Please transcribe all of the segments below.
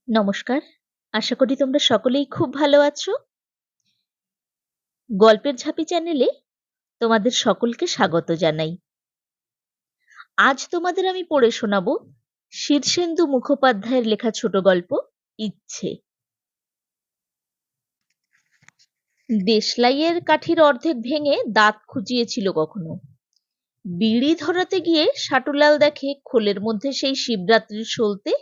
নমস্কার। আশা করি তোমরা সকলেই খুব ভালো আছো। গল্পের ঝাঁপি চ্যানেলে তোমাদের সকলকে স্বাগত জানাই। আজ তোমাদের আমি পড়ে শোনাবো শীর্ষেন্দু মুখোপাধ্যায়ের লেখা ছোট গল্প ইচ্ছে। দেশলাইয়ের কাঠির অর্ধেক ভেঙে দাঁত খুঁচিয়েছিল কখনো। বিড়ি ধরাতে গিয়ে সাটুলাল দেখে খোলের মধ্যে সেই শিবরাত্রির সলতে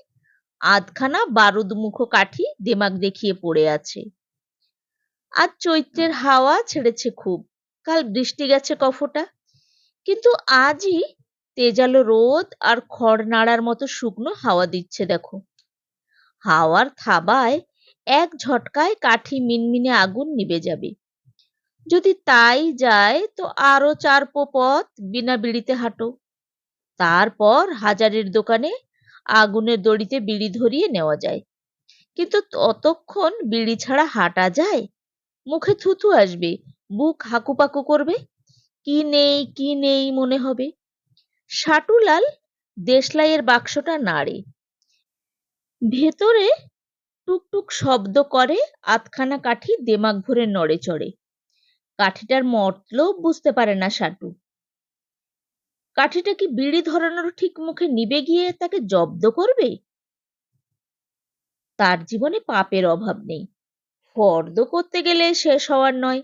আধখানা বারুদমুখো কাঠি দেমাক দেখিয়ে পড়ে আছে। আজ চৈত্রের হাওয়া ছেড়েছে খুব, কাল বৃষ্টি গেছে কফোটা, কিন্তু আজই তেজালো রোদ আর খড় নাড়ার মতো শুকনো হাওয়া দিচ্ছে দেখো। হাওয়ার থাবায় এক ঝটকায় কাঠি মিনমিনে আগুন নিভে যাবে। যদি তাই যায় তো আরো 4 পথ বিনা বিড়িতে হাঁটো। তারপর হাজারের দোকানে আগুনের দড়িতে বিড়ি ধরিয়ে নেওয়া যায়, কিন্তু ততক্ষণ বিড়ি ছাড়া হাঁটা যায়? মুখে থুথু আসবে, বুক হাকুপাকু করবে, কি নেই মনে হবে। সাটুলাল দেশলাইয়ের বাক্সটা নাড়ে। ভেতরে টুকটুক শব্দ করে আধখানা কাঠি দেমাক ভরে নড়ে চড়ে। কাঠিটার মতলব বুঝতে পারে না সাটু। কাঠিটা কি বিড়ি ধরানোর ঠিক মুখে নিবে গিয়ে তাকে জব্দ করবে? তার জীবনে পাপের অভাব নেই, ফর্দ করতে গেলে শেষ হওয়ার নয়।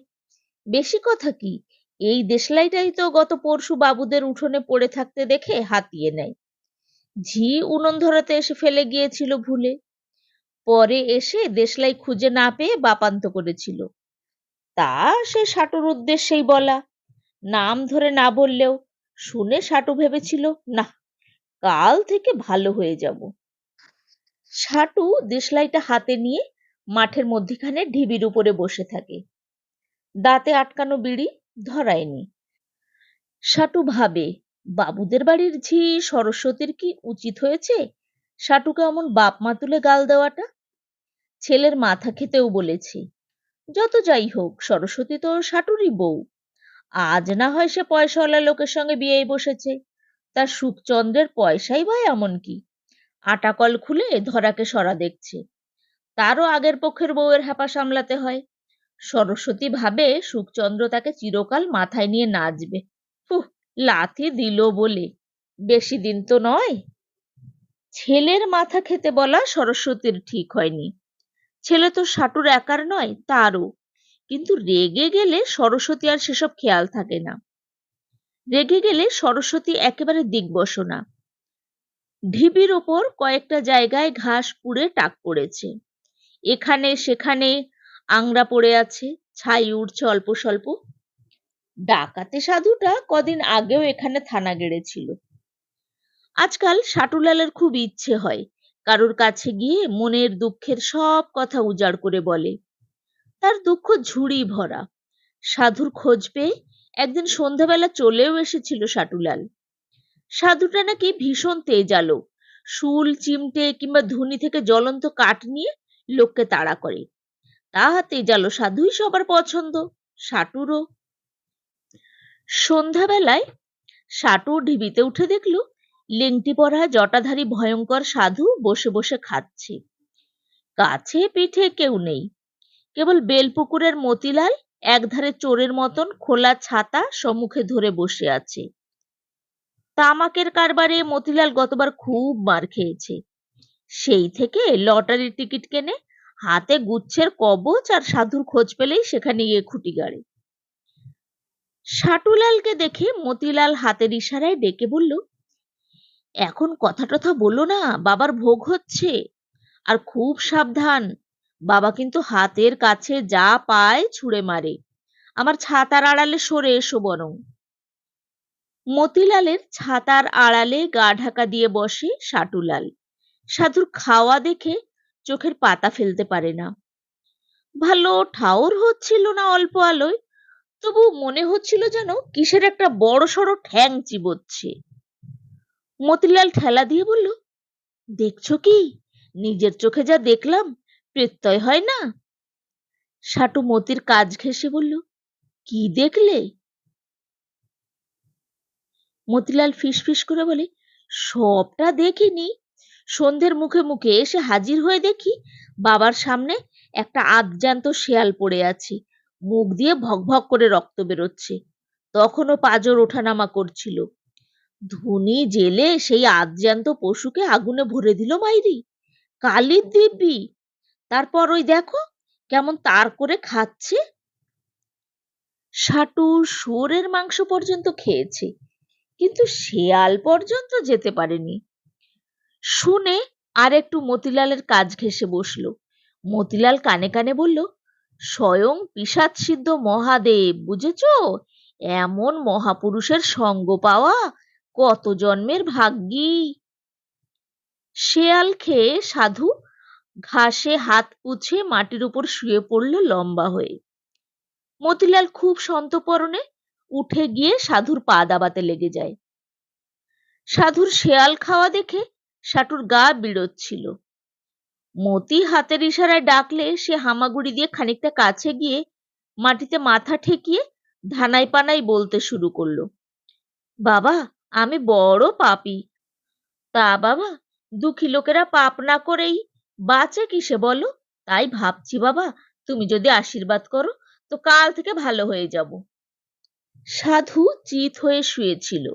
বেশি কথা কি, এই দেশলাইটাই তো গত পরশু বাবুদের উঠোনে পড়ে থাকতে দেখে হাতিয়ে নেয়। ঝি উনুন ধরাতে এসে ফেলে গিয়েছিল ভুলে, পরে এসে দেশলাই খুঁজে না পেয়ে বাপান্ত করেছিল। তা সে সাটুর উদ্দেশ্যেই বলা, নাম ধরে না বললেও শুনে সাটু ভেবেছিল, না, কাল থেকে ভালো হয়ে যাব। সাটু দেশলাইটা হাতে নিয়ে মাঠের মধ্যিখানে ঢিবির উপরে বসে থাকে। দাঁতে আটকানো বিড়ি ধরায়নি। সাটু ভাবে, বাবুদের বাড়ির ঝি সরস্বতীর কি উচিত হয়েছে সাটুকে অমন বাপ মা তুলে গাল দেওয়াটা। ছেলের মাথা খেতেও বলেছে। যত যাই হোক, সরস্বতী তো সাটুরই বউ। আজ না হয় সে পয়সাওয়ালা লোকের সঙ্গে বিয়েই বসেছে, তার সুখচন্দ্রের পয়সাই বা এমন কি, আটাকল খুলে ধরাকে সরা দেখছে। তারও আগের পক্ষের বউয়ের হ্যাপা সামলাতে হয়। সরস্বতী ভাবে সুখচন্দ্র তাকে চিরকাল মাথায় নিয়ে নাচবে। লাথি দিল বলে বেশি দিন তো নয়। ছেলের মাথা খেতে বলা সরস্বতীর ঠিক হয়নি। ছেলে তো সাটুর একার নয়, তারও। কিন্তু রেগে গেলে সরস্বতী আর সেসব খেয়াল থাকে না। রেগে গেলে সরস্বতী একেবারে দিগ্বসনা। ঢিবির ওপর কয়েকটা জায়গায় ঘাস পুড়ে টাক পড়েছে, এখানে সেখানে আংড়া পড়ে আছে, ছাই উঠছে অল্প স্বল্প। ডাকাতে সাধুটা কদিন আগেও এখানে থানা গেড়েছিল। আজকাল সাটুলালের খুব ইচ্ছে হয় কারোর কাছে গিয়ে মনের দুঃখের সব কথা উজাড় করে বলে। তার দুঃখ ঝুড়ি ভরা। সাধুর খোঁজ পেয়ে একদিন সন্ধ্যাবেলা চলেও এসেছিল সাটুলাল। সাধুটা নাকি ভীষণ তেজালো, শুল, চিমটে কিংবা ধুনি থেকে জ্বলন্ত কাঠ নিয়ে লোককে তাড়া করে। তা তেজালো সাধুই সবার পছন্দ, সাটুরও। সন্ধ্যাবেলায় সাটু ঢিবিতে উঠে দেখল লেংটি পরা জটাধারী ভয়ঙ্কর সাধু বসে বসে খাচ্ছে। কাছে পিঠে কেউ নেই, কেবল বেলপুকুরের মতিলাল একধারে চোরের মতন খোলা ছাতা সম্মুখে ধরে বসে আছে। তামাকের কারবারে মতিলাল গতবার খুব মার খেয়েছে। সেই থেকে লটারির টিকিট কেনে, হাতে গুচ্ছের কবচ আর সাধুর খোঁজ পেলেই সেখানে গিয়ে খুঁটি গাড়ে। সাটুলালকে দেখে মতিলাল হাতের ইশারায় ডেকে বলল, এখন কথা টথা বলো না, বাবার ভোগ হচ্ছে। আর খুব সাবধান, বাবা কিন্তু হাতের কাছে যা পায় ছুঁড়ে মারে। আমার ছাতার আড়ালে সরে এসো বরং। মতিলালের ছাতার আড়ালে গা ঢাকা দিয়ে বসে সাটুলাল। সাধুর খাওয়া দেখে চোখের পাতা ফেলতে পারে না। ভালো ঠাউর হচ্ছিল না অল্প আলোয়, তবু মনে হচ্ছিল যেন কিসের একটা বড় সড়ো ঠ্যাং চিবোচ্ছে। মতিলাল ঠেলা দিয়ে বলল, দেখছো কি, নিজের চোখে যা দেখলাম প্রত্যয় হয় না। সাটু মতির কাজ ঘেঁষে বলল, কি দেখলে? মতিলাল ফিস ফিস করে বলে, সবটা দেখিনি, সন্ধ্যের মুখে মুখে এসে হাজির হয়ে দেখি বাবার সামনে একটা আধজ্যান্ত শেয়াল পড়ে আছে, মুখ দিয়ে ভকভক করে রক্ত বেরোচ্ছে, তখনও পাঁজর ওঠানামা করছিল। ধুনি জেলে সেই আধজ্যান্ত পশুকে আগুনে ভরে দিল মাইরি, কালির দিব্যি। তারপর ওই দেখো কেমন তার করে খাচ্ছে। সাটু শুয়োরের মাংস পর্যন্ত খেয়েছে, কিন্তু শেয়াল পর্যন্ত যেতে পারেনি। শুনে আর একটু মতিলালের কাজ ঘেঁষে বসলো। মতিলাল কানে কানে বলল, স্বয়ং পিশাচ সিদ্ধ মহাদেব, বুঝেছ? এমন মহাপুরুষের সঙ্গ পাওয়া কত জন্মের ভাগ্যি। শেয়াল খেয়ে সাধু ঘাসে হাত পুছে মাটির উপর শুয়ে পড়ল লম্বা হয়ে। মতিলাল খুব সন্তর্পণে উঠে গিয়ে সাধুর পা দাবাতে লেগে যায়। সাধুর শেয়াল খাওয়া দেখে সাটুর গা বিড়োচ্ছিল। মতি হাতের ইশারায় ডাকলে সে হামাগুড়ি দিয়ে খানিকটা কাছে গিয়ে মাটিতে মাথা ঠেকিয়ে ধানাই পানাই বলতে শুরু করলো, বাবা আমি বড় পাপী। তা বাবা, দুঃখী লোকেরা পাপ না করেই বাঁচে কিসে বলো? তাই ভাবছি বাবা, তুমি যদি আশীর্বাদ করো তো কাল থেকে ভালো হয়ে যাব। সাধু চিত হয়ে শুয়েছিল।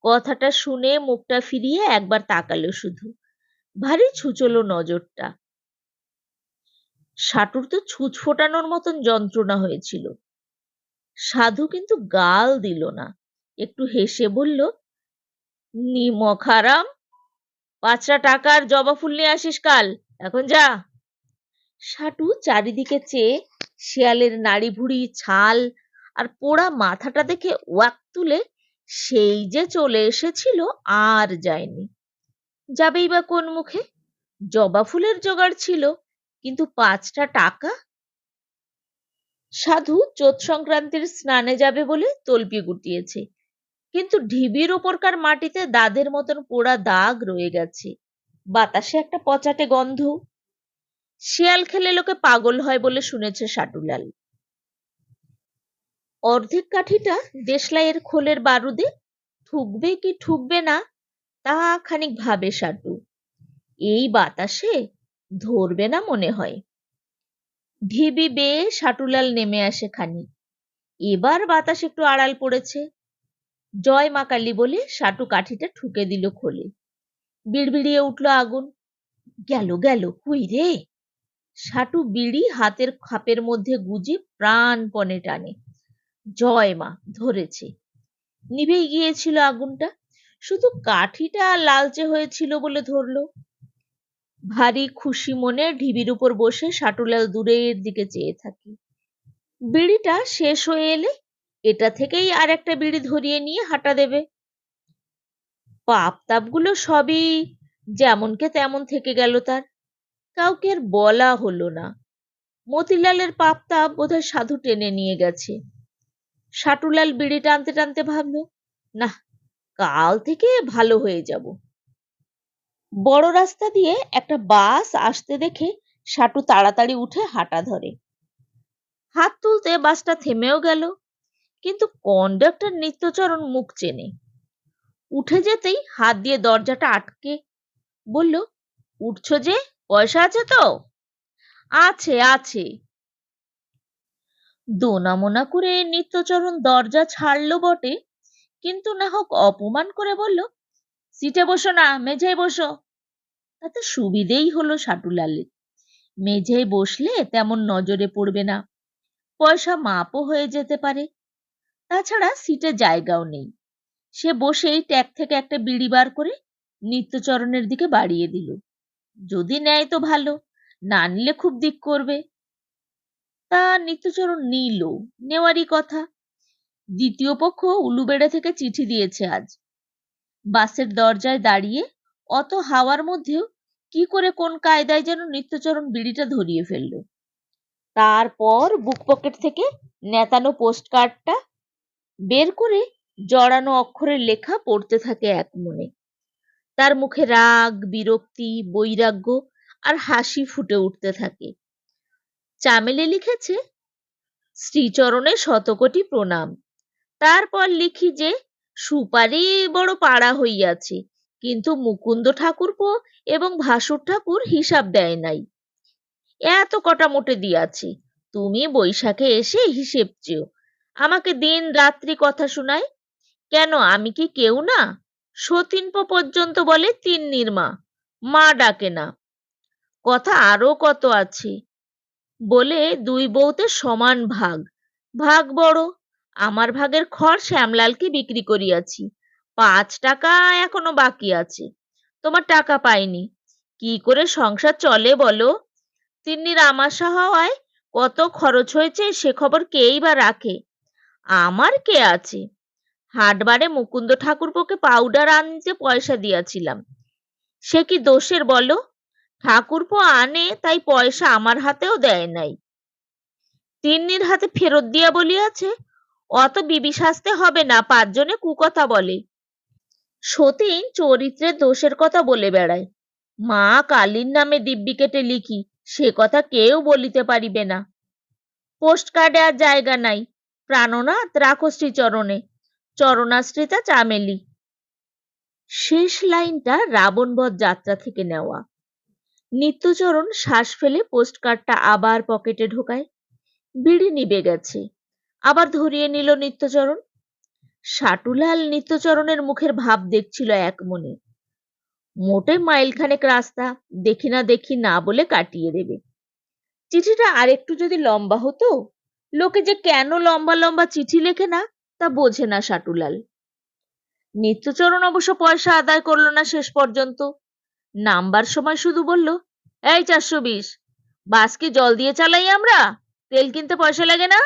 কথাটা শুনে মুখটা ফিরিয়ে একবার তাকালো শুধু, ভারী ছুচলো নজরটা। সাটুর তো ছুঁচ ফোটানোর মতন যন্ত্রণা হয়েছিল। সাধু কিন্তু গাল দিল না, একটু হেসে বলল, নিমক হারাম, 5টা টাকার জবা ফুল নিয়ে আসিস কাল, এখন যা। সাটু চারিদিকে চেয়ে শেয়ালের নাড়ি ভুড়ি, ছাল আর পোড়া মাথাটা দেখে ওয়াক তুলে সেই যে চলে এসেছিল আর যায়নি। যাবেই বা কোন মুখে? জবা ফুলের জোগাড় ছিল, কিন্তু 5টা টাকা? সাধু চোৎ সংক্রান্তির স্নানে যাবে বলে তল্পি গুটিয়েছে, কিন্তু ঢিবির ওপরকার মাটিতে দাদের মতন পোড়া দাগ রয়ে গেছে, বাতাসে একটা পচাটে গন্ধ। শিয়াল খেলে লোকে পাগল হয় বলে শুনেছে সাটুলাল। অর্ধেক কাঠিটা দেশলাইয়ের খোলের বারুদে ঠুকবে কি ঠুকবে না তা খানিক ভাবে সাটু। এই বাতাসে ধরবে না মনে হয়। ঢিবি বেয়ে সাটুলাল নেমে আসে খানি। এবার বাতাস একটু আড়াল পড়েছে। জয় মা কালী বলে সাটু কাঠিটা ঠুকে দিল খোলে। বিড়বিড়িয়ে উঠল আগুন। গেল গেল, কই রে? সাটু বিড়ি হাতের খাপের মধ্যে গুজে প্রাণপণে টানে। জয় মা, ধরেছে। নিভেই গিয়েছিল আগুনটা, শুধু কাঠিটা লালচে হয়েছিল বলে ধরল। ভারী খুশি মনে ঢিবির উপর বসে সাটুলাল দূরের দিকে চেয়ে থাকে। বিড়িটা শেষ হয়ে এলে এটা থেকেই আর একটা বিড়ি ধরিয়ে নিয়ে হাঁটা দেবে। পাপ তাপগুলো সবই যেমনকে তেমন থেকে গেল তার, কাউকে আর বলা হলো না। মতিলালের পাপ তাপ বোধহয় সাধু টেনে নিয়ে গেছে। সাটুলাল বিড়ি টানতে টানতে ভাবলো, না, কাল থেকে ভালো হয়ে যাব। বড় রাস্তা দিয়ে একটা বাস আসতে দেখে সাটু তাড়াতাড়ি উঠে হাঁটা ধরে। হাত তুলতে বাসটা থেমেও গেল, কিন্তু কন্ডাক্টর নিত্যচরণ মুখ চেনে। উঠে যেতেই হাত দিয়ে দরজাটা আটকে বলল, উঠছো যে, পয়সা আছে তো? আছে আছে। দোনামোনা করে নিত্যচরণ দরজা ছাড়লো বটে, কিন্তু না হোক অপমান করে বলল, সিটে বসো না, মেঝেয় বসো। তাতে সুবিধেই হলো সাটুলালের। মেঝেয় বসলে তেমন নজরে পড়বে না, পয়সা মাপও হয়ে যেতে পারে। তাছাড়া সিটে জায়গাও নেই। সে বসেই ট্যাগ থেকে একটা বিড়ি বার করে নিত্যচরণের দিকে বাড়িয়ে দিল। যদি নেয় তো ভালো, না নিলে খুব দিক করবে। তা নিত্যচরণ নিল, নেওয়ারই কথা। দ্বিতীয় পক্ষ উলুবেড়ে থেকে চিঠি দিয়েছে আজ। বাসের দরজায় দাঁড়িয়ে অত হাওয়ার মধ্যেও কি করে কোন কায়দায় যেন নিত্যচরণ বিড়িটা ধরিয়ে ফেলল। তারপর বুক পকেট থেকে নেতানো পোস্ট কার্ডটা বের করে জড়ানো অক্ষরের লেখা পড়তে থাকে এক মনে। তার মুখে রাগ, বিরক্তি, বৈরাগ্য আর হাসি ফুটে উঠতে থাকে। চামেলে লিখেছে, শ্রীচরণে শতকোটি প্রণাম। তারপর লিখি যে সুপারি বড় পাড়া হইয়াছে, কিন্তু মুকুন্দ ঠাকুরপো এবং ভাসুর ঠাকুর হিসাব দেয় নাই। এত কটা মোটে দিয়াছি, তুমি বৈশাখে এসে হিসেব চেও, আমাকে দিন রাত্রি কথা শোনায়। কেন, আমি কি কেউ না? সতীনপো পর্যন্ত বলে তিন্নির মা, মা ডাকে না। কথা আরো কত আছে, বলে দুই বউতে সমান ভাগ, ভাগ বড়। আমার ভাগের খড় শ্যামলালকে বিক্রি করিয়াছি, 5 টাকা এখনো বাকি আছে, তোমার টাকা পাইনি। কি করে সংসার চলে বলো? তিন্নির আমাশা হওয়ায় কত খরচ হয়েছে সে খবর কেই বা রাখে? আমার কে আছে? হাটবারে মুকুন্দ ঠাকুরপোকে পাউডার আনতে পয়সা দিয়াছিলাম, সে কি দোষের বলো? ঠাকুরপো আনে তাই পয়সা আমার হাতেও দেয় নাই। তিন্নির হাতে ফেরত দিয়া বলিয়াছে, অত বিবি সাজতে হবে না, 5 জনে কুকথা বলে। সতীন চরিত্রের দোষের কথা বলে বেড়ায়। মা কালীর নামে দিব্যি কেটে লিখি, সে কথা কেউ বলিতে পারিবে না। পোস্ট কার্ডে আর জায়গা নাই। প্রাণনাথ রাখো শ্রীচরণে, চরণাশ্রিতা চামেলি। শেষ লাইনটা রাবণবধ যাত্রা থেকে নেওয়া। নিত্যচরণ শ্বাস ফেলে পোস্টকার্ডটা আবার পকেটে ঢোকায়। বিড়ি নিবে গেছে, আবার ধরিয়ে নিল নিত্যচরণ। সাটুলাল নিত্যচরণের মুখের ভাব দেখছিল এক মনে। মোটে মাইলখানেক রাস্তা, দেখি না দেখি না বলে কাটিয়ে দেবে। চিঠিটা আরেকটু যদি লম্বা হতো। লোকে যে কেন লম্বা লম্বা চিঠি লেখে না তা বোঝে না সাটুলাল। নিত্যচরণ অবশ্য পয়সা আদায় করলো না শেষ পর্যন্ত। নামবার সময় শুধু বলল, এই 420, বাস কি জল দিয়ে চালাই আমরা? তেল কিনতে পয়সা লাগে না?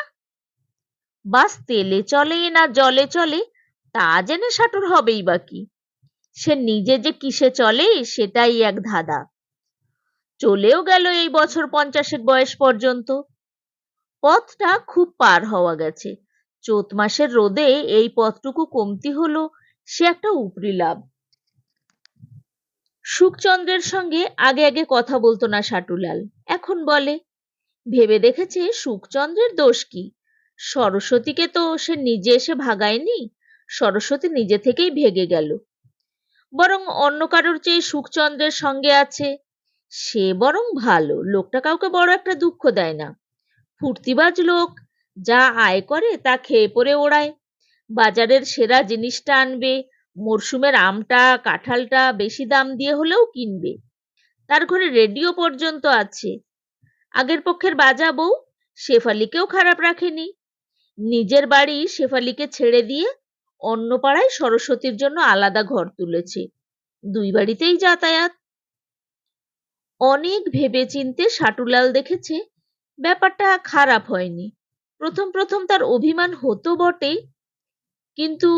বাস তেলে চলে না জলে চলে তা জেনে সাটুর হবেই বা কি? সে নিজে যে কিসে চলে সেটাই এক ধাঁধা। চলেও গেল এই বছর 50 বয়স পর্যন্ত। পথটা খুব পার হওয়া গেছে। চৈত মাসের রোদে এই পথটুকু কমতি হলো, সে একটা উপরি লাভ। সুখচন্দ্রের সঙ্গে আগে আগে কথা বলতো না সাটুলাল, এখন বলে। ভেবে দেখেছে সুখচন্দ্রের দোষ কি? সরস্বতীকে তো সে নিজে এসে ভাগায়নি, সরস্বতী নিজে থেকেই ভেগে গেল। বরং অন্য কারোর চেয়ে সুখচন্দ্রের সঙ্গে আছে, সে বরং ভালো। লোকটা কাউকে বড় একটা দুঃখ দেয় না, ফুর্তিবাজ লোক। যা আয় করে তা খেয়ে পরে ওড়ায়। বাজারের সেরা জিনিসটা আনবে, মরশুমের আমটা কাঁঠালটা বেশি দাম দিয়ে হলেও কিনবে। তার ঘরে রেডিও পর্যন্ত আছে। আগের পক্ষের বাজা বউ শেফালিকেও খারাপ রাখেনি। নিজের বাড়ি শেফালিকে ছেড়ে দিয়ে অন্য পাড়ায় সরস্বতীর জন্য আলাদা ঘর তুলেছে। দুই বাড়িতেই যাতায়াত। অনেক ভেবেচিন্তে সাটুলাল দেখেছে ব্যাপারটা খারাপ হয়নি। প্রথম প্রথম তার অভিমান হতো বটে, কিন্তু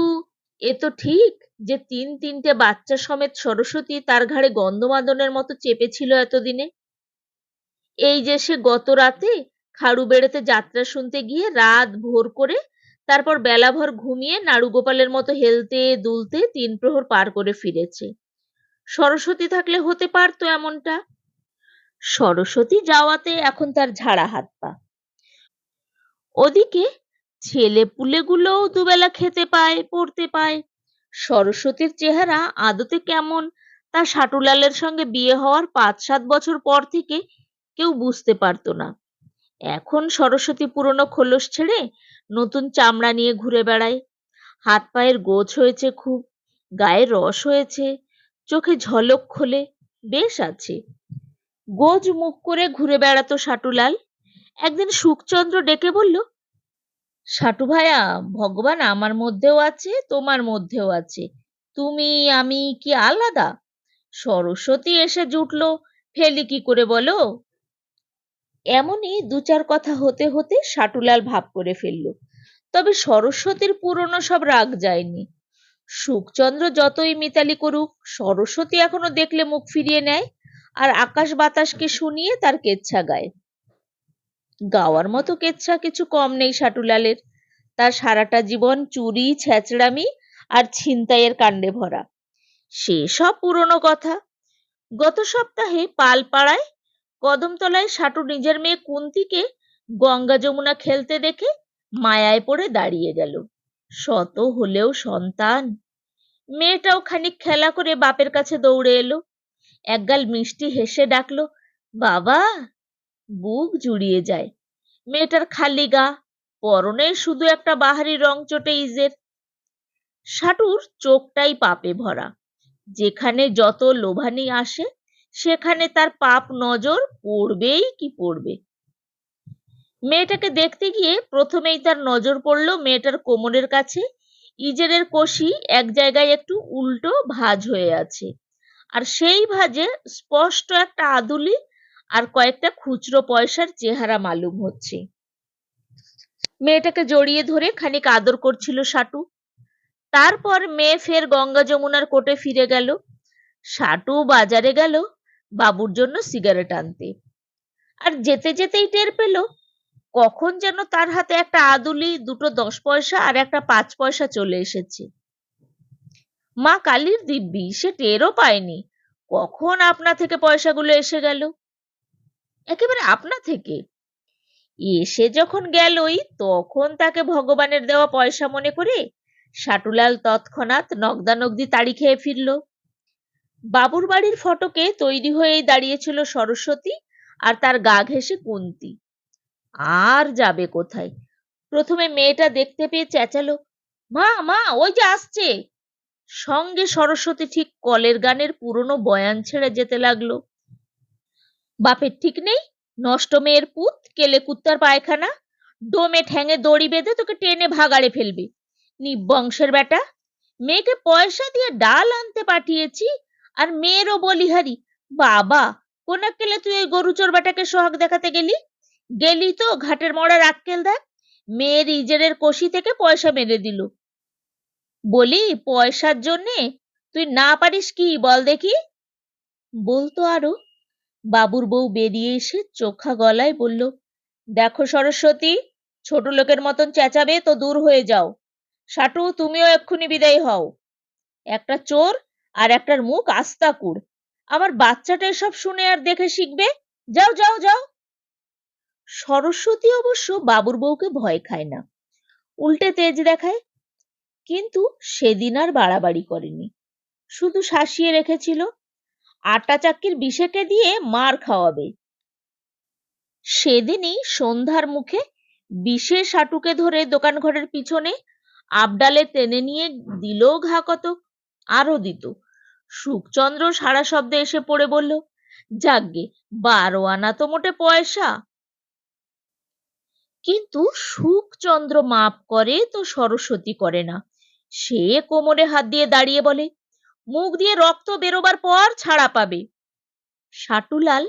এ তো ঠিক যে 3 বাচ্চা সমেত সরস্বতী তার ঘাড়ে গন্ধমাদনের মতো চেপেছিল এতদিনে। এই যে সে গত রাতে খাড়ুবেড়েতে যাত্রা শুনতে গিয়ে রাত ভোর করে, তারপর বেলাভর ঘুমিয়ে নাড়ুগোপালের মতো হেলতে দুলতে 3 প্রহর পার করে ফিরেছে। সরস্বতী থাকলে হতে পারতো এমনটা। সরস্বতী যাওয়াতে এখন তার ঝাড়া হাত পা। ওদিকে ছেলেপুলেগুলোও দুবেলা খেতে পায়, পড়তে পায়। সরস্বতীর চেহারা আদতে কেমন তা সাটুলালের সঙ্গে বিয়ে হওয়ার 5-7 বছর পর থেকে কেউ বুঝতে পারতো না। এখন সরস্বতী পুরনো খোলস ছেড়ে নতুন চামড়া নিয়ে ঘুরে বেড়ায়। হাত পায়ের গোছ হয়েছে খুব, গায়ে রস হয়েছে, চোখে ঝলক খোলে, বেশ আছে। গোজ মুখ করে ঘুরে বেড়াতো সাটুলাল। একদিন সুখচন্দ্র ডেকে বলল, সাটু ভায়া, ভগবান আমার মধ্যেও আছে, তোমার মধ্যেও আছে। তুমি আমি কি আলাদা? সরস্বতী এসে জুটলো, ফেলি কি করে বলো? এমনই 2-4 কথা হতে হতে সাটুলাল ভাব করে ফেলল, তবে সরস্বতীর পুরনো সব রাগ যায়নি। সুখচন্দ্র যতই মিতালি করুক, সরস্বতী এখনো দেখলে মুখ ফিরিয়ে নেয় আর আকাশ বাতাসকে শুনিয়ে তার কেচ্ছা গায়। গাওয়ার মতো কেচ্ছা কিছু কম নেই সাটুলালের। তার সারাটা জীবন চুরি ছেঁচড়ামি আর ছিনতাইয়ের কাণ্ডে ভরা। সে সব পুরনো কথা। গত সপ্তাহে পালপাড়ায় কদমতলায় সাটু নিজের মেয়ে কুন্তিকে গঙ্গা যমুনা খেলতে দেখে মায়ায় পড়ে দাঁড়িয়ে গেল। শত হলেও সন্তান, মেয়েটাও খানিক খেলা করে বাপের কাছে দৌড়ে এলো, একগাল মিষ্টি হেসে ডাকলো, বাবা। বুক জুড়িয়ে যায়। মেয়েটার খালি গা, পরনে শুধু একটা বাহারি রং চটে ইজের। সাটুর চোখটাই পাপে ভরা। যেখানে যত লোভানি আসে সেখানে তার পাপ নজর পড়বেই কি পড়বে। মেয়েটাকে দেখতে গিয়ে প্রথমেই তার নজর পড়ল মেয়েটার কোমরের কাছে ইজেরের কষি এক জায়গায় একটু উল্টো ভাঁজ হয়ে আছে, আর সেই ভাঁজে স্পষ্ট একটা আদুলি আর কয়েকটা খুচরো পয়সার চেহারা মালুম হচ্ছে। মেয়েটাকে জড়িয়ে ধরে খানিক আদর করছিল সাটু। তারপর মেয়ে ফের গঙ্গা যমুনার কোটে ফিরে গেল। সাটু বাজারে গেল বাবুর জন্য সিগারেট আনতে, আর যেতে যেতেই টের পেল কখন যেন তার হাতে একটা আদুলি, দুটো 10 পয়সা আর একটা 5 পয়সা চলে এসেছে। মা কালীর দিব্যি, সে টেরও পায়নি কখন আপনা থেকে পয়সাগুলো এসে গেল। একেবারে আপনা থেকে এসে যখন গেলই তখন তাকে ভগবানের দেওয়া পয়সা মনে করে সাটুলাল তৎক্ষণাৎ নগদানগদি তাড়ি খেয়ে ফিরল। বাবুর বাড়ির ফটকে তৈরি হয়েই দাঁড়িয়েছিল সরস্বতী আর তার গা ঘেঁষে কুন্তি। আর যাবে কোথায়? প্রথমে মেয়েটা দেখতে পেয়ে চেঁচালো, মা মা, ওই যে আসছে। সঙ্গে সরস্বতী ঠিক কলের গানের পুরনো বয়ান ছেড়ে যেতে লাগলো, বাপের ঠিক নেই, নষ্ট মেয়ের পুত, কেলে কুত্তার পায়খানা, ডোমে ঠ্যাঙে দড়ি বেঁধে তোকে টেনে ভাগাড়ে ফেলবে, নিবংশের বেটা। মেয়েকে পয়সা দিয়ে ডাল আনতে পাঠিয়েছি আর মেয়েরও বলিহারি। বাবা, কোন আক্কেলে তুই ওই গরুচোর বেটাকে সোহাগ দেখাতে গেলি? গেলি তো ঘাটের মড়ার আক্কেল দেখ, মেয়ের ইজেরের কষি থেকে পয়সা মেরে দিল। বলি, পয়সার জন্যে তুই না পারিস কি বল দেখি? বলতো আরো। বাবুর বউ বেরিয়ে এসে চোখা গলায় বলল, দেখো সরস্বতী, ছোট লোকের মতন চেঁচাবে তো দূর হয়ে যাও। সাটু, তুমিও এক্ষুনি বিদায় হও। একটা চোর আর একটার মুখ আস্তা কুড়। আমার বাচ্চাটা এসব শুনে আর দেখে শিখবে। যাও যাও যাও। সরস্বতী অবশ্য বাবুর বউকে ভয় খায় না, উল্টে তেজ দেখায়, কিন্তু সেদিন আর বাড়াবাড়ি করেনি, শুধু শাসিয়ে রেখেছিল, আটা চাক্কির বিষেকে দিয়ে মার খাওয়াবে। সেদিনই সন্ধ্যার মুখে বিষে সাটুকে ধরে দোকান ঘরের পিছনে আবডালে টেনে নিয়ে দিল ঘা কত, আরো দিত। সুখচন্দ্র সারা শব্দে এসে পড়ে বলল, যাগ্গে, 12 আনা তো মোটে পয়সা। কিন্তু সুখচন্দ্র মাপ করে তো সরস্বতী করে না। সে কোমরে হাত দিয়ে দাঁড়িয়ে বলে, মুখ দিয়ে রক্ত বেরোবার পর ছাড়া পাবে। সাটুলাল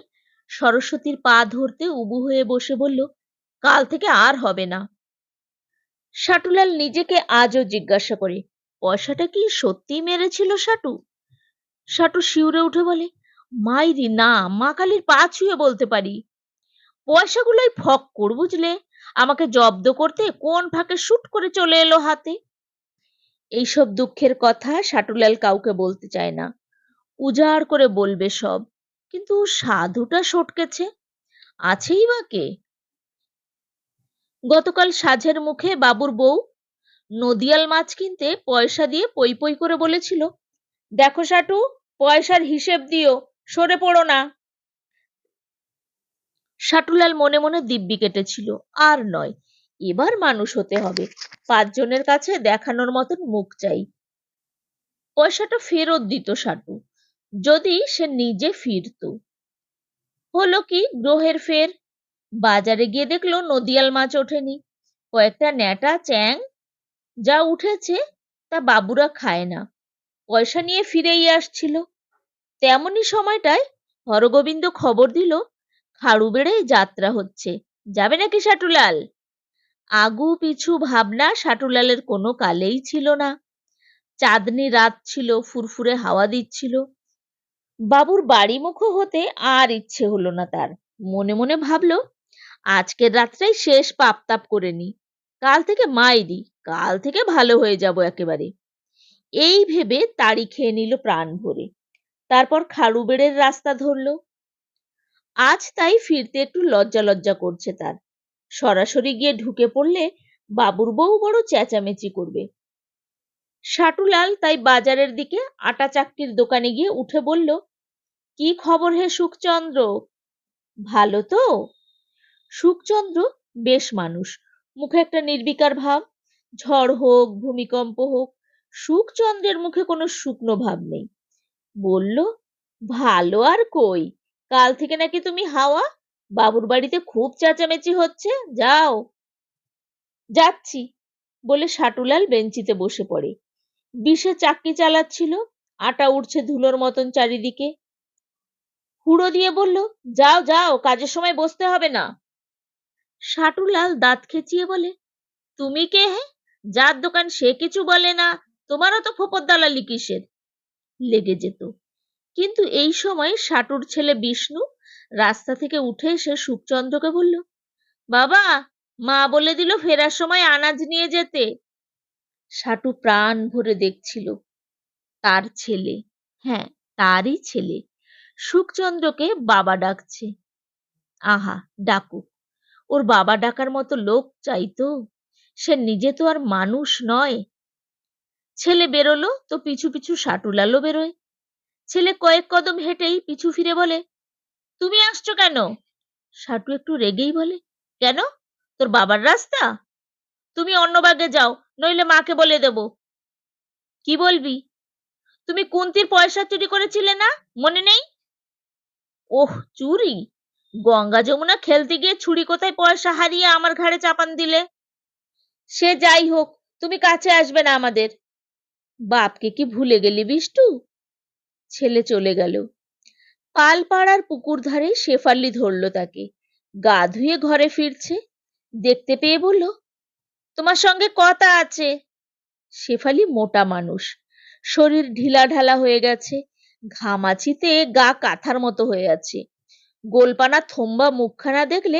সরস্বতীর পা ধরতে উবু হয়ে বসে বলল, কাল থেকে আর হবে না। সাটুলাল নিজেকে আজও জিজ্ঞাসা করে, পয়সাটা কি সত্যি মেরেছিল সাটু? সাটু শিউরে উঠে বলে, মাইরি না, মা কালীর পা ছুঁয়ে বলতে পারি। পয়সাগুলোই ফক্কর, বুঝলে, আমাকে জব্দ করতে কোন ফাঁকে শুট করে চলে এলো হাতে। এইসব দুঃখের কথা সাটুলাল কাউকে বলতে চায় না, উজাড় করে বলবে সব, কিন্তু সাধুটা সটকেছে, আছেই বা কে? গতকাল সাঝের মুখে বাবুর বউ নদিয়াল মাছ কিনতে পয়সা দিয়ে পই পই করে বলেছিল, দেখো সাটু, পয়সার হিসেব দিও, সরে পড়ো না। সাটুলাল মনে মনে দিব্যি কেটেছিল, আর নয়, এবার মানুষ হতে হবে, 5 জনের কাছে দেখানোর মতন মুখ চাই। পয়সাটা ফেরত দিত সাটু, যদি সে নিজে ফিরত। হলো কি, গ্রহের ফের। বাজারে গিয়ে দেখলো নদিয়াল মাছ ওঠেনি, কয়েকটা ন্যাটা চ্যাং যা উঠেছে তা বাবুরা খায় না, পয়সা নিয়ে ফিরেই আসছিল। তেমনি সময়টায় হরগোবিন্দ খবর দিল, খাড়ুবেড়ে যাত্রা হচ্ছে, যাবে নাকি সাটুলাল? আগু পিছু ভাবনা সাটুলালের কোনো কালেই ছিল না। চাঁদনি রাত ছিল, ফুরফুরে হাওয়া দিচ্ছিল। বাবুর বাড়ি মুখো হতে আর ইচ্ছে হলো না তার। মনে মনে ভাবলো, আজকের রাতটাই শেষ পাপ তাপ করে নি, কাল থেকে মাইরি, কাল থেকে ভালো হয়ে যাব একেবারে। এই ভেবে তাড়ি খেয়ে নিল প্রাণ ভরে। তারপর খাড়ুবেড়ের রাস্তা ধরল। আজ তাই ফিরতে একটু লজ্জা লজ্জা করছে তার। সরাসরি গিয়ে ঢুকে পড়লে বাবুর বউ বড় চেঁচামেচি করবে। সাটুলাল তাই বাজারের দিকে আটা চাক্কির দোকানে গিয়ে উঠে বলল, কি খবর হে সুখচন্দ্র, ভালো তো? সুখচন্দ্র বেশ মানুষ, মুখে একটা নির্বিকার ভাব। ঝড় হোক ভূমিকম্প হোক, সুখচন্দ্রের মুখে কোনো শুকনো ভাব নেই। বলল, ভালো আর কই, কাল থেকে নাকি তুমি হাওয়া, বাবুর বাড়িতে খুব চেঁচামেচি হচ্ছে, যাও। যাচ্ছি, বলে সাটুলাল বেঞ্চিতে বসে পড়ে। বিষে চাক্কি চালাচ্ছিল, আটা উঠছে ধুলোর মতন চারিদিকে। হুড়ো দিয়ে বলল, যাও যাও, কাজের সময় বসতে হবে না। সাটুলাল দাঁত খেঁচিয়ে বলে, তুমি কে হে? যার দোকান সে কিছু বলে না, তোমারও তো ফোপর দালালি কিসের? লেগে যেত। কিন্তু এই সময় সাটুর ছেলে বিষ্ণু রাস্তা থেকে উঠে এসে সুখচন্দ্রকে বলল, বাবা, মা বলে দিল ফেরার সময় আনাজ নিয়ে যেতে। সাটু প্রাণ ভরে দেখছিল তার ছেলে, হ্যাঁ তারই ছেলে, সুখচন্দ্রকে বাবা ডাকছে। আহা, ডাকুক, ওর বাবা ডাকার মতো লোক চাইতো, সে নিজে তো আর মানুষ নয়। ছেলে বেরোলো তো পিছু পিছু সাটুলালও বেরোয়। ছেলে কয়েক কদম হেঁটেই পিছু ফিরে বলে, তুমি আসছো কেন? সাটু একটু রেগেই বলে, কেন, তোর বাবার রাস্তা? তুমি অন্য বাগে যাও, নইলে মাকে বলে দেব। কি বলবি? তুমি কুন্তির পয়সা চুরি করেছিলে না, মনে নেই? ওহ, চুরি? গঙ্গা যমুনা খেলতে গিয়ে ছুরি কোথায় পয়সা হারিয়ে আমার ঘাড়ে চাপান দিলে। সে যাই হোক, তুমি কাছে আসবে না আমাদের। বাপকে কি ভুলে গেলি বিষ্টু? ছেলে চলে গেল। পালপাড়ার পুকুর ধারে শেফালি ধরলো তাকে, গা ধুয়ে ঘরে ফিরছে। দেখতে পেয়ে বলল, তোমার সঙ্গে কথা আছে। শেফালি মোটা মানুষ, শরীর ঢিলা ঢালা হয়ে গেছে, ঘামাচিতে গা কাঁথার মতো হয়ে আছে। গোলপানা থম্বা মুখখানা দেখলে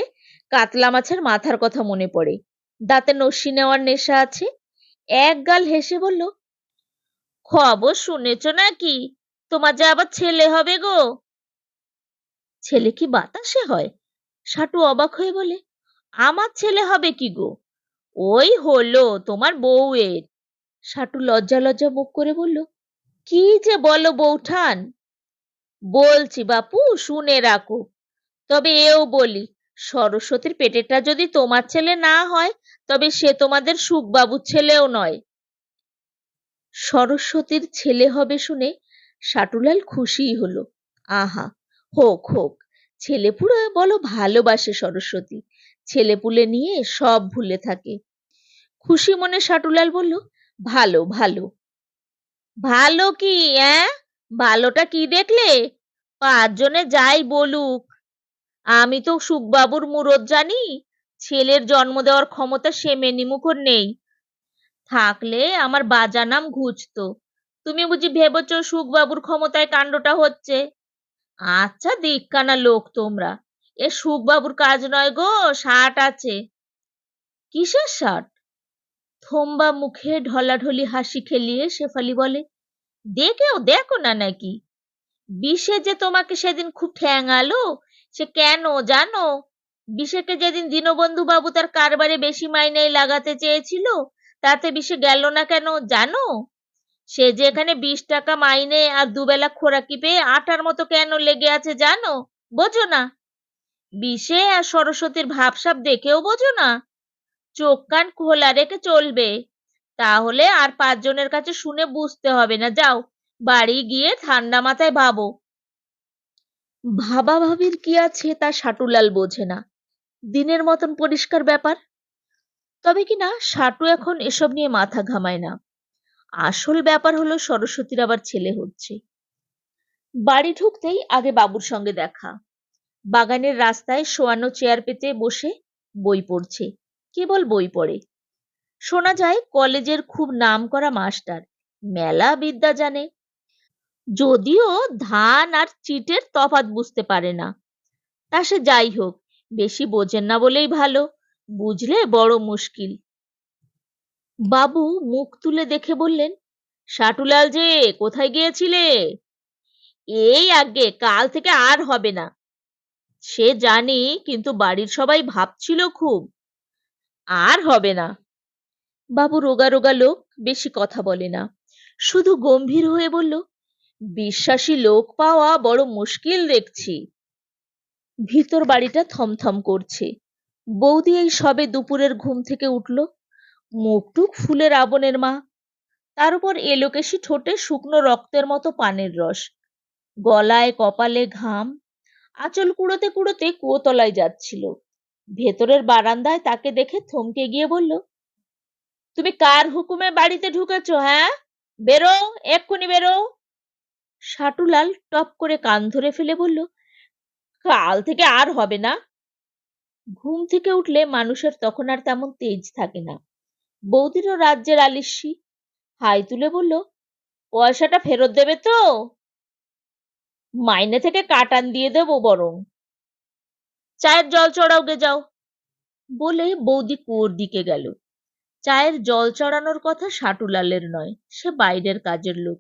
কাতলা মাছের মাথার কথা মনে পড়ে। দাঁতে নস্যি নেওয়ার নেশা আছে। এক গাল হেসে বলল, খবর শুনেছ নাকি, তোমার যে আবার ছেলে হবে গো? ছেলে কি বাতাসে হয়? সাটু অবাক হয়ে বলে, আমার ছেলে হবে কি গো? ওই হলো তোমার বউয়ের। সাটু লজ্জা লজ্জা মুখ করে বলল, কি যে বলো বৌঠান? বলছি বাপু, শুনে রাখো। তবে এও বলি, সরস্বতীর পেটেটা যদি তোমার ছেলে না হয়, তবে সে তোমাদের সুখবাবুর ছেলেও নয়। সরস্বতীর ছেলে হবে শুনে সাটুলাল খুশিই হলো। আহা, হোক হোক, ছেলেপুলে বলো ভালোবাসে সরস্বতী, ছেলেপুলে নিয়ে সব ভুলে থাকে। খুশি মনে সাটুলাল বলল, ভালো ভালো। ভালো কি, ভালোটা কি দেখলে? পাঁচজনে যাই বলুক, আমি তো সুখবাবুর মুরত জানি, ছেলের জন্ম দেওয়ার ক্ষমতা সে মেনিমুখর নেই। থাকলে আমার বাজা নাম ঘুচতো। তুমি বুঝি ভেবেছ সুখবাবুর ক্ষমতায় কাণ্ডটা হচ্ছে? আচ্ছা দিককানা লোক তোমরা, এ সুখবাবুর কাজ নয় গো, ষাট আছে। কিসের ষাট? থম্বা মুখে ঢলাঢলি হাসি খেলিয়ে শেফালি বলে, দেখেও দেখো না নাকি? বিষে যে তোমাকে সেদিন খুব ঠ্যাঙালো, সে কেন জানো? বিষেকে যেদিন দীনবন্ধু বাবু তার কারবারে বেশি মাইনেই লাগাতে চেয়েছিল, তাতে বিষে গেল না কেন জানো? সে যে এখানে 20 টাকা মাইনে আর দুবেলা খোরাকি পেয়ে আটার মতো কেন লেগে আছে জানো? বোঝো না? বিষে আর সরস্বতীর ভাবসাব দেখেও বোঝো না? চোখ কান খোলা রেখে চলবে, তাহলে আর 5 জনের কাছে শুনে বুঝতে হবে না। যাও, বাড়ি গিয়ে ঠান্ডা মাথায় ভাবো। ভাবাভাবির কি আছে তা সাটুলাল বোঝে না, দিনের মতন পরিষ্কার ব্যাপার। তবে কি না, সাটু এখন এসব নিয়ে মাথা ঘামায় না। আসল ব্যাপার হলো সরস্বতীর আবার ছেলে হচ্ছে। বাড়ি ঢুকতেই আগে বাবুর সঙ্গে দেখা। বাগানের রাস্তায় শোয়ানো চেয়ার পেতে বসে বই পড়ছে, কেবল বই পড়ে। শোনা যায় কলেজের খুব নামকরা মাস্টার, মেলা বিদ্যা জানে, যদিও ধান আর চিটের তফাৎ বুঝতে পারে না। তা সে যাই হোক, বেশি বোঝেন না বলেই ভালো, বুঝলে বড় মুশকিল। বাবু মুখ তুলে দেখে বললেন, সাটুলাল যে, কোথায় গিয়েছিলে? এই আগে, কাল থেকে আর হবে না। সে জানি, কিন্তু বাড়ির সবাই ভাবছিল খুব। আর হবে না। বাবু রোগা রোগা লোক, বেশি কথা বলে না, শুধু গম্ভীর হয়ে বলল, বিশ্বাসী লোক পাওয়া বড় মুশকিল দেখছি। ভিতর বাড়িটা থমথম করছে। বৌদি এই সবে দুপুরের ঘুম থেকে উঠল, মুখটুক ফুলের আবনের মা, তার উপর এলোকেশি ঠোঁটে শুকনো রক্তের মতো পানের রস, গলায় কপালে ঘাম, আঁচল কুড়োতে কুড়োতে কুয়োতলায় যাচ্ছিল। ভেতরের বারান্দায় তাকে দেখে থমকে গিয়ে বলল, তুমি কার হুকুমে বাড়িতে ঢুকেছ? হ্যাঁ, বেরো, এক্ষুনি বেরো। সাটুলাল টপ করে কান ধরে ফেলে বলল, কাল থেকে আর হবে না। ঘুম থেকে উঠলে মানুষের তখন আর তেমন তেজ থাকে না। বৌদিরও রাজ্যের আলিস্যি, হাই তুলে বলল, পয়সাটা ফেরত দেবে তো? মাইনে থেকে কাটান দিয়ে দেবো বরং। চায়ের জল চড়াও গে যাও। বলে বৌদি কুয়োর দিকে গেল। চায়ের জল চড়ানোর কথা সাটুলালের নয়, সে বাইরের কাজের লোক।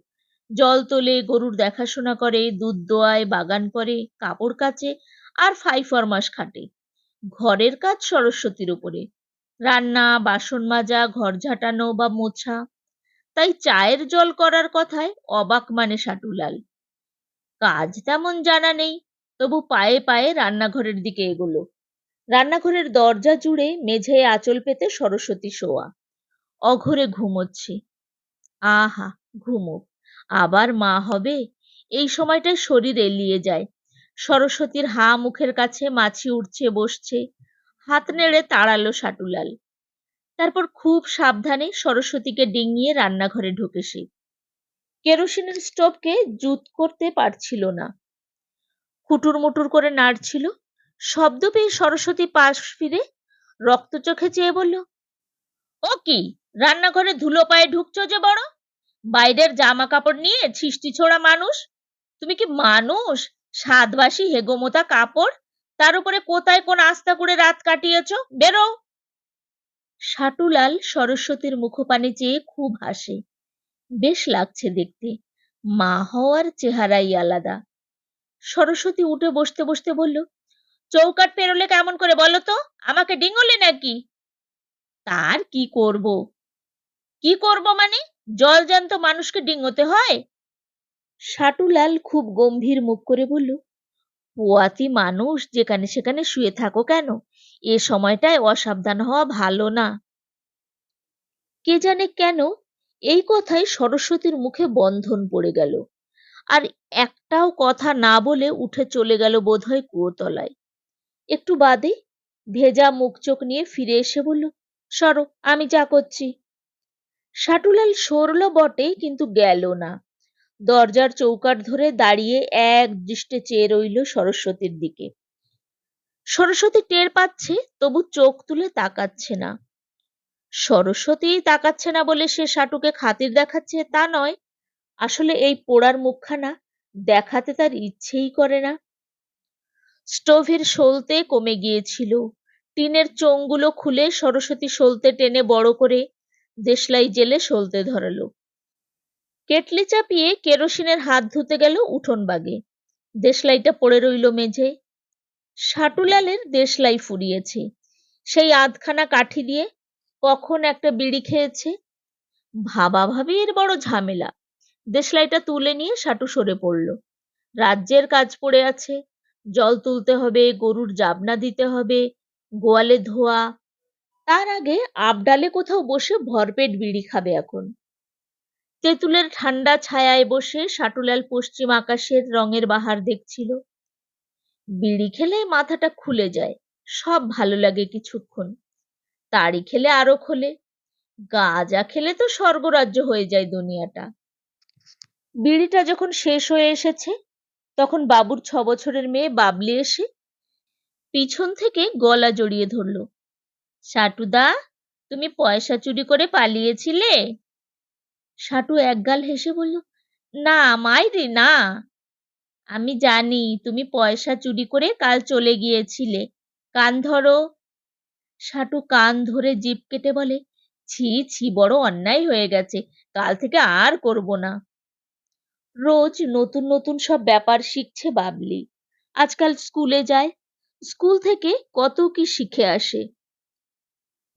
জল তোলে, গরুর দেখাশোনা করে, দুধ দোয়ায়, বাগান করে, কাপড় কাচে, আর ফাই ফরমাস খাটে। ঘরের কাজ সরস্বতীর উপরে, রান্না, বাসন মাজা, ঘর ঝাঁটানো বা মোছা। তাই চায়ের জল করার কথায় অবাক মানে সাটুলাল। কাজ তেমন জানা নেই, তবু পায়ে পায়ে রান্নাঘরের দিকে এগোলো। রান্নাঘরের দরজা জুড়ে মেঝেয় আঁচল পেতে সরস্বতী শোয়া, অঘরে ঘুমোচ্ছে। আহা, ঘুমোক, আবার মা হবে। এই সময়টায় শরীর এলিয়ে যায়। সরস্বতীর হা মুখের কাছে মাছি উঠছে বসছে, হাত নেড়ে তাড়ালো সাটুলাল। তারপর খুব সাবধানে সরস্বতীকে ডিঙিয়ে রান্নাঘরে ঢোকে সে। কেরোসিনের স্টোভকে জুত করতে পারছিল না, কুটুর মুটুর করে নাড়ছিল। শব্দ পেয়ে সরস্বতী পাশ ফিরে রক্ত চোখে চেয়ে বলল, ও কি, রান্নাঘরে ধুলো পায়ে ঢুকছো যে বড়? বাইরের জামা কাপড় নিয়ে ছিষ্টি ছোড়া মানুষ, তুমি কি মানুষ? সাতবাসী হেগোমোতা কাপড়, তার উপরে কোথায় কোন আস্থা করে রাত কাটিয়েছো, বেরো। সাটুলাল সরস্বতীর মুখপানে চেয়ে খুব হাসে। বেশ লাগছে দেখতে, মা হওয়ার চেহারাই আলাদা। সরস্বতী উঠে বসতে বসতে বলল, চৌকাঠ পেরোলে কেমন করে বলো তো? আমাকে ডিঙোলে নাকি? তার কি করব? কি করব মানে? জলজ্যান্ত মানুষকে ডিঙোতে হয়? সাটুলাল খুব গম্ভীর মুখ করে বলল, পোয়াতি মানুষ যেখানে সেখানে শুয়ে থাকো কেন? এ সময়টায় অসাবধান হওয়া ভালো না। কে জানে কেন এই কথায় সরস্বতীর মুখে বন্ধন পড়ে গেল, আর একটাও কথা না বলে উঠে চলে গেল বোধহয় কুয়োতলায়। একটু বাদে ভেজা মুখ চোখ নিয়ে ফিরে এসে বলল, সরো, আমি যা করছি। সাটুলাল সরল বটে, কিন্তু গেল না। দরজার চৌকাঠ ধরে দাঁড়িয়ে এক দৃষ্টে চেয়ে রইল সরস্বতীর দিকে। সরস্বতী টের পাচ্ছে, তবু চোখ তুলে তাকাচ্ছে না। সরস্বতী তাকাচ্ছে না বলে সে সাটুকে খাতির দেখাচ্ছে তা নয়, আসলে এই পোড়ার মুখখানা দেখাতে তার ইচ্ছেই করে না। স্টোভের সলতে কমে গিয়েছিল। টিনের চোঙগুলো খুলে সরস্বতী সলতে টেনে বড় করে দেশলাই জেলে সলতে ধরালো। কেটলি চাপিয়ে কেরোসিনের হাত ধুতে গেল উঠোন বাগে। দেশলাইটা পড়ে রইল মেঝে। সাটুলালের দেশলাই ফুরিয়েছে। সেই আধখানা কাঠি দিয়ে কখন একটা বিড়ি খেয়েছে। ভাবাভাবির বড় ঝামেলা। দেশলাইটা তুলে নিয়ে সাটু সরে পড়ল। রাজ্যের কাজ পড়ে আছে, জল তুলতে হবে, গরুর জাবনা দিতে হবে, গোয়ালে ধোয়া। তার আগে আবডালে কোথাও বসে ভরপেট বিড়ি খাবে এখন। তেঁতুলের ঠান্ডা ছায়ায় বসে সাটুলাল পশ্চিম আকাশের রঙের বাহার দেখছিল। বিড়ি খেলে মাথাটা খুলে যায়, সব ভালো লাগে কিছুক্ষণ। তাড়ি খেলে আরো খোলে, গাঁজা খেলে তো স্বর্গরাজ্য হয়ে যায় দুনিয়াটা। বিড়িটা যখন শেষ হয়ে এসেছে, তখন বাবুর 6 বছরের মেয়ে বাবলি এসে পিছন থেকে গলা জড়িয়ে ধরল। সাটুদা, তুমি পয়সা চুরি করে পালিয়েছিলে? সাটু একগাল হেসে বলল, না মাইরি না, আমি জানি তুমি পয়সা চুরি করে কাল চলে গিয়েছিলে। কান ধরো। সাটু কান ধরে জিভ কেটে বলে, ছি ছি, বড় অন্যায় হয়ে গেছে, কাল থেকে আর করব না। রোজ নতুন নতুন সব ব্যাপার শিখছে বাবলি। আজকাল স্কুলে যায়, স্কুল থেকে কত কি শিখে আসে।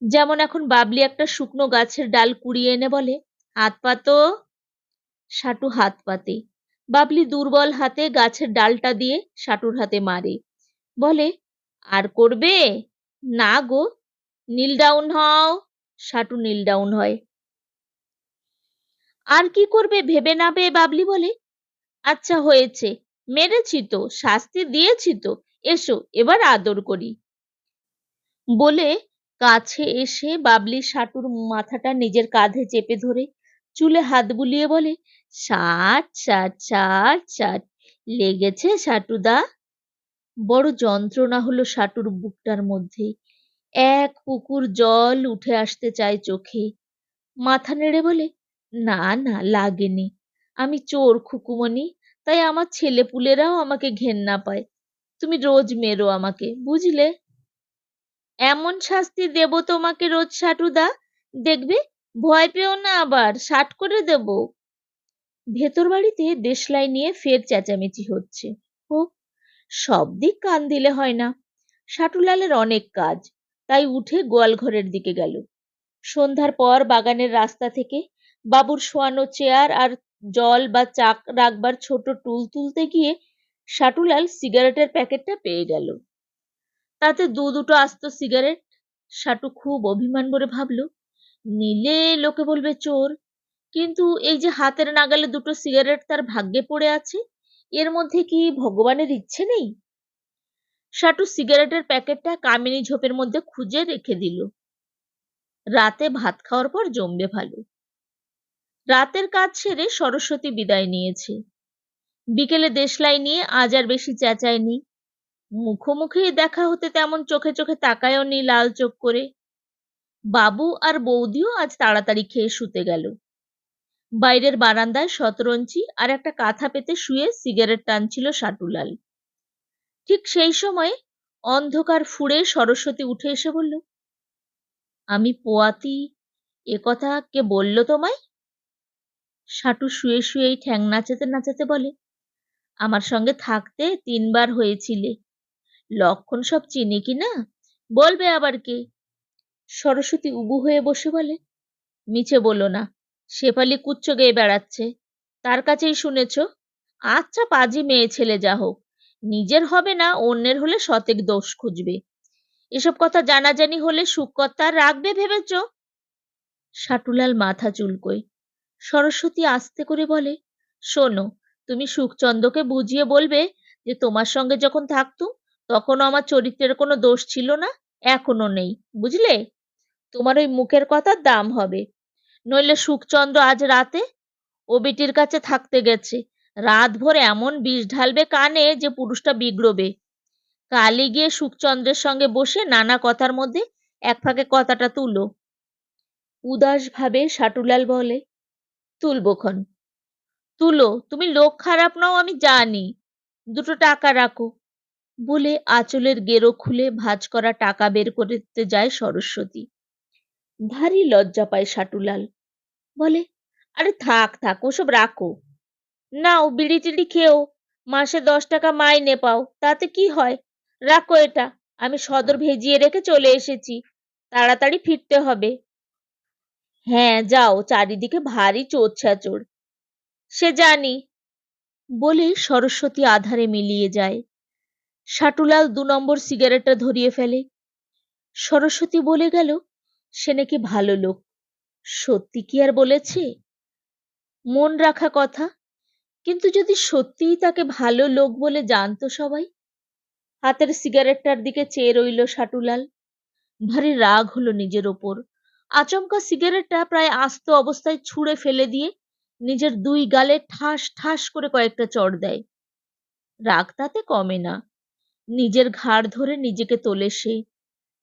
যেমন এখন বাবলি একটা শুকনো গাছের ডাল কুড়িয়ে এনে বলে, হাত পাতো। সাটু হাত পাতে। বাবলি দুর্বল হাতে গাছের ডালটা দিয়ে সাটুর হাতে মারে, বলে, আর করবে? না গো। নীল ডাউন হও। সাটু নীল ডাউন হয়। আর কি করবে ভেবে না পেয়ে বাবলি বলে, আচ্ছা হয়েছে, মেরেছি তো, শাস্তি দিয়েছি তো, এসো এবার আদর করি। বলে কাছে এসে বাবলি সাটুর মাথাটা নিজের কাঁধে চেপে ধরে চুলে হাত বুলিয়ে বলে, ষাট ষাট ষাট ষাট, লেগেছে সাটুদা? বড় যন্ত্রণা হলো সাটুর বুকটার মধ্যে। এক পুকুর জল উঠে আসতে চায় চোখে। মাথা নেড়ে বলে, না না, লাগেনি। আমি চোর খুকুমণি, তাই আমার ছেলেপুলেরাও আমাকে ঘেন্না পায়। তুমি রোজ মেরো আমাকে, বুঝলে? এমন শাস্তি দেব তোমাকে রোজ সাটুদা, দেখবে, ভয় পেও না, আবার ষাট করে দেব। ভেতর বাড়িতে দেশলাই নিয়ে ফের চেঁচামেচি হচ্ছে। হোক, সব দিক কান দিলে হয় না। সাটুলালের অনেক কাজ, তাই উঠে গোয়াল ঘরের দিকে গেল। সন্ধ্যার পর বাগানের রাস্তা থেকে বাবুর শোয়ানো চেয়ার আর জল বা চা রাখবার ছোট টুল তুলতে গিয়ে সাটুলাল সিগারেটের প্যাকেটটা পেয়ে গেল। তাতে দুটো আস্ত সিগারেট। সাটু খুব অভিমান করে ভাবল, নিলে লোকে বলবে চোর, কিন্তু এই যে হাতের নাগালে দুটো সিগারেট তার ভাগ্যে পড়ে আছে, এর মধ্যে কি ভগবানের ইচ্ছে নেই? সাটু সিগারেটের প্যাকেটটা কামিনী ঝোপের মধ্যে খুঁজে রেখে দিল। রাতে ভাত খাওয়ার পর জমবে ভালো। রাতের কাজ সেরে সরস্বতী বিদায় নিয়েছে। বিকেলে দেশলাই নিয়ে আজ আর বেশি চেঁচায়নি। মুখোমুখি দেখা হতে তেমন চোখে চোখে তাকায়ও নি লাল চোখ করে। বাবু আর বৌদিও আজ তাড়াতাড়ি খেয়ে শুতে গেল। বাইরের বারান্দায় শতরঞ্চি আর একটা কাঁথা পেতে শুয়ে সিগারেট টানছিল সাটুলাল। ঠিক সেই সময় অন্ধকার ফুঁড়ে সরস্বতী উঠে এসে বলল, আমি পোয়াতি, এ কথা কে বলল তোমায়? সাটু শুয়ে শুয়েই ঠ্যাং নাচাতে নাচাতে বলে, আমার সঙ্গে থাকতে 3বার হয়েছিলে, লক্ষণ সব চিনি কি না, বলবে আবার কে? সরস্বতী উবু হয়ে বসে বলে, মিছে বলো না, শেফালি কুচ্চ গেয়ে বেড়াচ্ছে, তার কাছেই শুনেছ? আচ্ছা পাজি মেয়ে ছেলে যা হোক, নিজের হবে না অন্যের হলে শতেক দোষ খুঁজবে। এসব কথা জানাজানি হলে সুকর্তা রাখবে ভেবেছ? সাটুলাল মাথা চুলকোয়। সরস্বতী আস্তে করে বলে, শোনো, তুমি সুখচন্দ্রকে বুঝিয়ে বলবে যে তোমার সঙ্গে যখন থাকতুম তখনও আমার চরিত্রের কোনো দোষ ছিল না, এখনো নেই, বুঝলে? তোমার ওই মুখের কথার দাম হবে। নইলে সুখচন্দ্র আজ রাতে ও বেটির কাছে থাকতে গেছে, রাত ভোর এমন বিষ ঢালবে কানে যে পুরুষটা বিগড়বে। কালই গিয়ে সুখচন্দ্রের সঙ্গে বসে নানা কথার মধ্যে এক ফাঁকে কথাটা তুলো। উদাস ভাবে সাটুলাল বলে, তুলবক্ষণ। তুলো, তুমি লোক খারাপ নও আমি জানি, দুটো টাকা রাখো। বলে আঁচলের গেরো খুলে ভাঁজ করা টাকা বের করতে যায় সরস্বতী। ভারী লজ্জা পায় সাটুলাল, বলে, আরে থাক থাক, ওসব রাখো। নাও বিড়ি টিড়ি খেও, মাসে 10 টাকা মাইনে পাও, তাতে কি হয়? রাখো এটা, আমি সদর ভেজিয়ে রেখে চলে এসেছি, তাড়াতাড়ি ফিরতে হবে। হ্যাঁ যাও, চারিদিকে ভারী চোর ছ্যাচোর। সে জানি। বলে সরস্বতী আধারে মিলিয়ে যায়। সাটুলাল 2 নম্বর সিগারেটটা ধরিয়ে ফেলে। সরস্বতী বলে গেল, সে নাকি ভালো লোক। সত্যি কি আর বলেছে? মন রাখা কথা। কিন্তু যদি সত্যিই তাকে ভালো লোক বলে জানতো সবাই? হাতের সিগারেটটার দিকে চেয়ে রইল সাটুলাল। ভারী রাগ হলো নিজের ওপর। আচমকা সিগারেটটা প্রায় আস্ত অবস্থায় ছুঁড়ে ফেলে দিয়ে নিজের 2 গালে ঠাস ঠাস করে কয়েকটা চড় দেয়। রাগ তাতে কমে না। নিজের ঘাড় ধরে নিজেকে তোলে সে।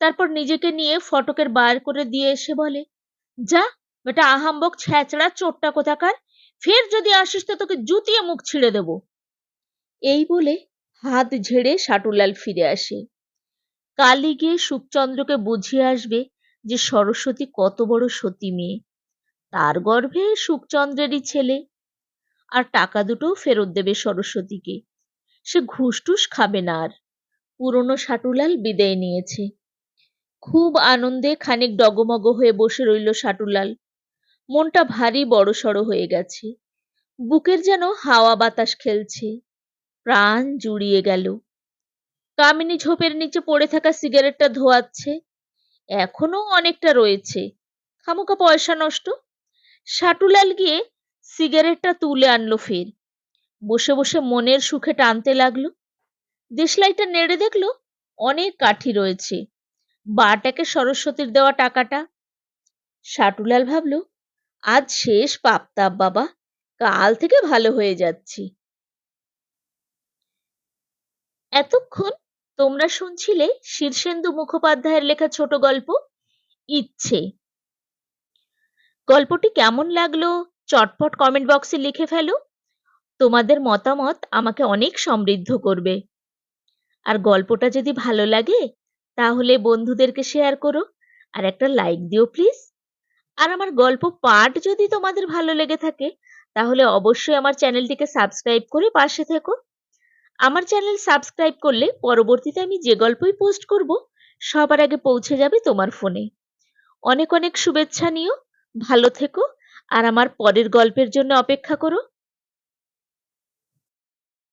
তারপর নিজেকে নিয়ে ফটকের বার করে দিয়ে এসে বলে, যা বেটা আহাম্বক ছ্যাচড়া চোরটা কোথাকার, ফের যদি আসিস তো তোকে জুতিয়ে মুখ ছিঁড়ে দেব। এই বলে হাত ঝেড়ে সাটুলাল ফিরে আসে। কালই গিয়ে সুখচন্দ্রকে বুঝিয়ে আসবে যে সরস্বতী কত বড় সতী মেয়ে, তার গর্ভে সুখচন্দ্রেরই ছেলে। আর টাকা দুটোও ফেরত দেবে সরস্বতীকে। সে ঘুষ টুস খাবে না আর। পুরনো সাটুলাল বিদায় নিয়েছে। খুব আনন্দে খানিক ডগমগ হয়ে বসে রইল সাটুলাল। মনটা ভারী বড়সড় হয়ে গেছে। বুকের যেন হাওয়া বাতাস খেলছে। প্রাণ জুড়িয়ে গেল। কামিনী ঝোপের নিচে পড়ে থাকা সিগারেটটা ধোয়াচ্ছে। এখনো অনেকটা রয়েছে। খামোকা পয়সা নষ্ট। সাটুলাল গিয়ে সিগারেটটা তুলে আনলো ফের। বসে বসে মনের সুখে টানতে লাগলো। দেশলাইটা নেড়ে দেখলো অনেক কাঠি রয়েছে। বাটাকে সরস্বতীর দেওয়া টাকাটা। সাটুলাল ভাবল, আজ শেষ পাপতাপ বাবা, কাল থেকে ভালো হয়ে যাচ্ছি। এতক্ষণ তোমরা শুনছিলে শীর্ষেন্দু মুখোপাধ্যায়ের লেখা ছোট গল্প ইচ্ছে। গল্পটি কেমন লাগলো চটপট কমেন্ট বক্সে লিখে ফেলো। তোমাদের মতামত আমাকে অনেক সমৃদ্ধ করবে। আর গল্পটা যদি ভালো লাগে তাহলে বন্ধুদেরকে শেয়ার করো আর একটা লাইক দিও প্লিজ। আর আমার গল্প পাঠ যদি তোমাদের ভালো লেগে থাকে তাহলে অবশ্যই আমার চ্যানেলটিকে সাবস্ক্রাইব করে পাশে থেকো। আমার চ্যানেল সাবস্ক্রাইব করলে পরবর্তীতে আমি যে গল্পই পোস্ট করব সবার আগে পৌঁছে যাবে তোমার ফোনে। অনেক অনেক শুভেচ্ছা নিও। ভালো থেকো আর আমার পরের গল্পের জন্য অপেক্ষা করো।